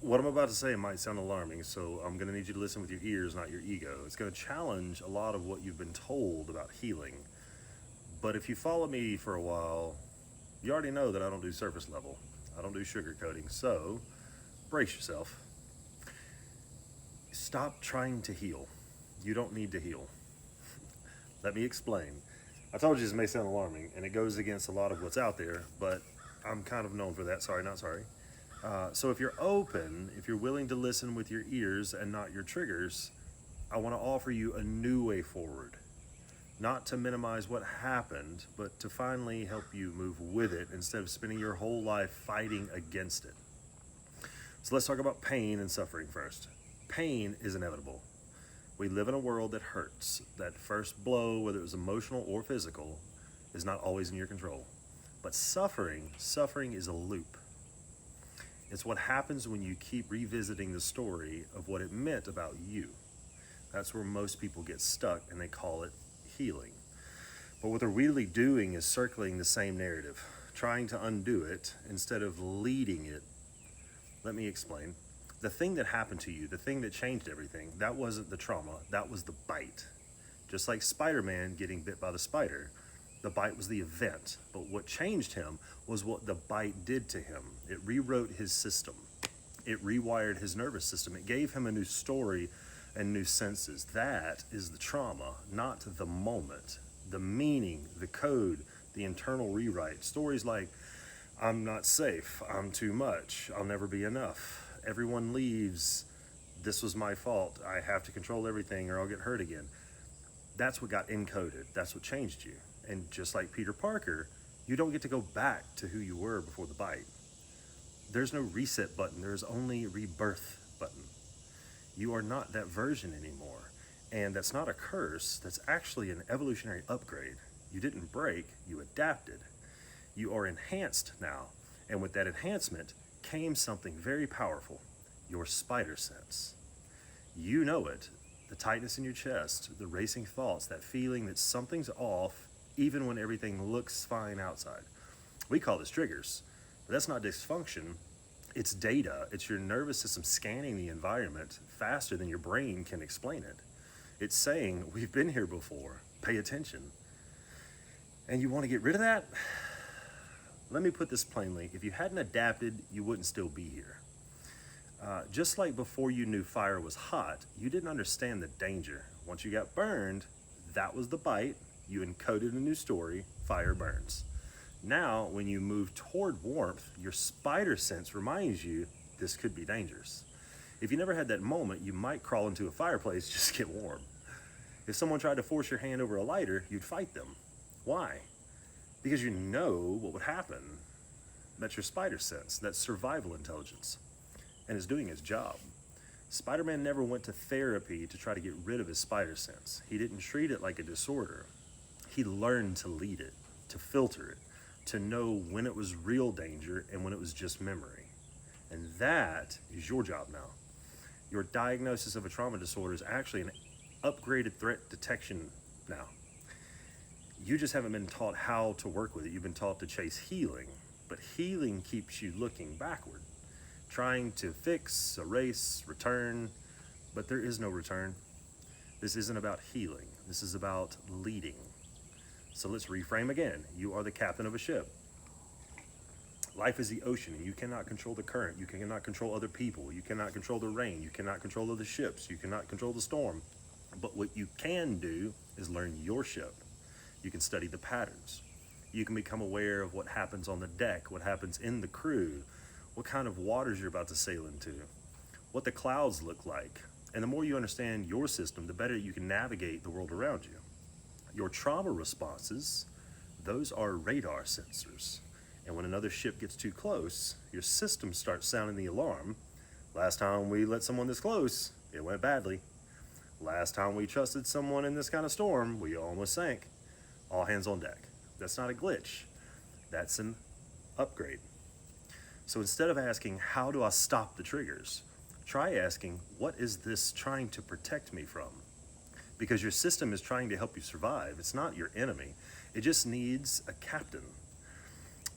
What I'm about to say might sound alarming, so I'm going to need you to listen with your ears, not your ego. It's going to challenge a lot of what you've been told about healing. But if you follow me for a while, you already know that I don't do surface level. I don't do sugarcoating. So brace yourself. Stop trying to heal. You don't need to heal. Let me explain. I told you this may sound alarming, and it goes against a lot of what's out there, but I'm kind of known for that. Sorry, not sorry. So if you're open, if you're willing to listen with your ears and not your triggers, I want to offer you a new way forward. Not to minimize what happened, but to finally help you move with it instead of spending your whole life fighting against it. So let's talk about pain and suffering first. Pain is inevitable. We live in a world that hurts. That first blow, whether it was emotional or physical, is not always in your control. But suffering is a loop. It's what happens when you keep revisiting the story of what it meant about you. That's where most people get stuck, and they call it healing. But what they're really doing is circling the same narrative, trying to undo it instead of leading it. Let me explain. The thing that happened to you, the thing that changed everything, that wasn't the trauma, that was the bite. Just like Spider-Man getting bit by the spider, the bite was the event, but what changed him was what the bite did to him. It rewrote his system. It rewired his nervous system. It gave him a new story and new senses. That is the trauma, not the moment. The meaning, the code, the internal rewrite. Stories like, I'm not safe, I'm too much, I'll never be enough, everyone leaves, this was my fault, I have to control everything or I'll get hurt again. That's what got encoded. That's what changed you. And just like Peter Parker, you don't get to go back to who you were before the bite. There's no reset button. There's only a rebirth button. You are not that version anymore. And that's not a curse. That's actually an evolutionary upgrade. You didn't break, you adapted. You are enhanced now. And with that enhancement came something very powerful, your spider sense. You know it. The tightness in your chest, the racing thoughts, that feeling that something's off even when everything looks fine outside. We call this triggers, but that's not dysfunction. It's data. It's your nervous system scanning the environment faster than your brain can explain it. It's saying, we've been here before, pay attention. And you want to get rid of that? Let me put this plainly. If you hadn't adapted, you wouldn't still be here. Just like before you knew fire was hot, you didn't understand the danger. Once you got burned, that was the bite. You encoded a new story, fire burns. Now, when you move toward warmth, your spider sense reminds you this could be dangerous. If you never had that moment, you might crawl into a fireplace just to get warm. If someone tried to force your hand over a lighter, you'd fight them. Why? Because you know what would happen. That's your spider sense, that's survival intelligence, and it's doing its job. Spider-Man never went to therapy to try to get rid of his spider sense. He didn't treat it like a disorder. He learned to lead it, to filter it, to know when it was real danger and when it was just memory. And that is your job now. Your diagnosis of a trauma disorder is actually an upgraded threat detection now. You just haven't been taught how to work with it. You've been taught to chase healing, but healing keeps you looking backward, trying to fix, erase, return, but there is no return. This isn't about healing. This is about leading. So let's reframe again. You are the captain of a ship. Life is the ocean, and you cannot control the current. You cannot control other people. You cannot control the rain. You cannot control other ships. You cannot control the storm. But what you can do is learn your ship. You can study the patterns. You can become aware of what happens on the deck, what happens in the crew, what kind of waters you're about to sail into, what the clouds look like. And the more you understand your system, the better you can navigate the world around you. Your trauma responses, those are radar sensors. And when another ship gets too close, your system starts sounding the alarm. Last time we let someone this close, it went badly. Last time we trusted someone in this kind of storm, we almost sank. All hands on deck. That's not a glitch. That's an upgrade. So instead of asking, how do I stop the triggers? Try asking, what is this trying to protect me from? Because your system is trying to help you survive. It's not your enemy. It just needs a captain.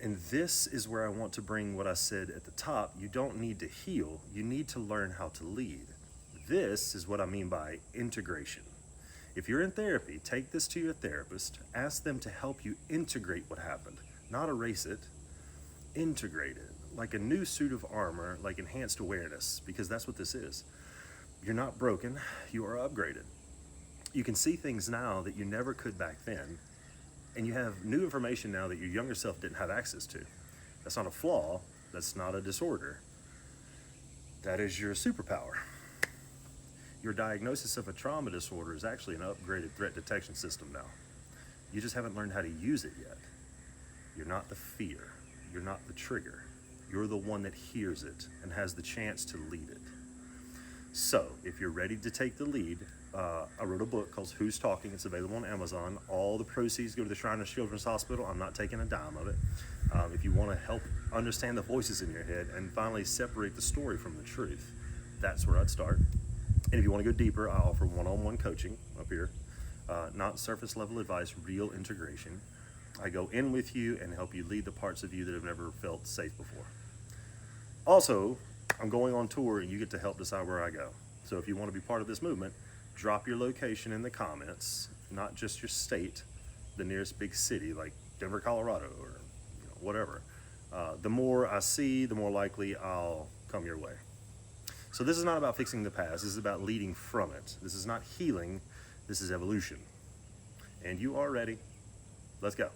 And this is where I want to bring what I said at the top. You don't need to heal, you need to learn how to lead. This is what I mean by integration. If you're in therapy, take this to your therapist, ask them to help you integrate what happened, not erase it, integrate it. Like a new suit of armor, like enhanced awareness, because that's what this is. You're not broken, you are upgraded. You can see things now that you never could back then, and you have new information now that your younger self didn't have access to. That's not a flaw, that's not a disorder. That is your superpower. Your diagnosis of a trauma disorder is actually an upgraded threat detection system now. You just haven't learned how to use it yet. You're not the fear, you're not the trigger. You're the one that hears it and has the chance to lead it. So, if you're ready to take the lead, I wrote a book called Who's Talking. It's available on Amazon. All the proceeds go to the Shriners Children's Hospital. I'm not taking a dime of it. If you want to help understand the voices in your head and finally separate the story from the truth, that's where I'd start. And if you want to go deeper, I offer one-on-one coaching up here. Not surface level advice, real integration. I go in with you and help you lead the parts of you that have never felt safe before. Also, I'm going on tour and you get to help decide where I go. So if you want to be part of this movement, drop your location in the comments, not just your state, the nearest big city like Denver, Colorado, or whatever. The more I see, the more likely I'll come your way. So this is not about fixing the past, this is about leading from it. This is not healing, this is evolution. And you are ready. Let's go.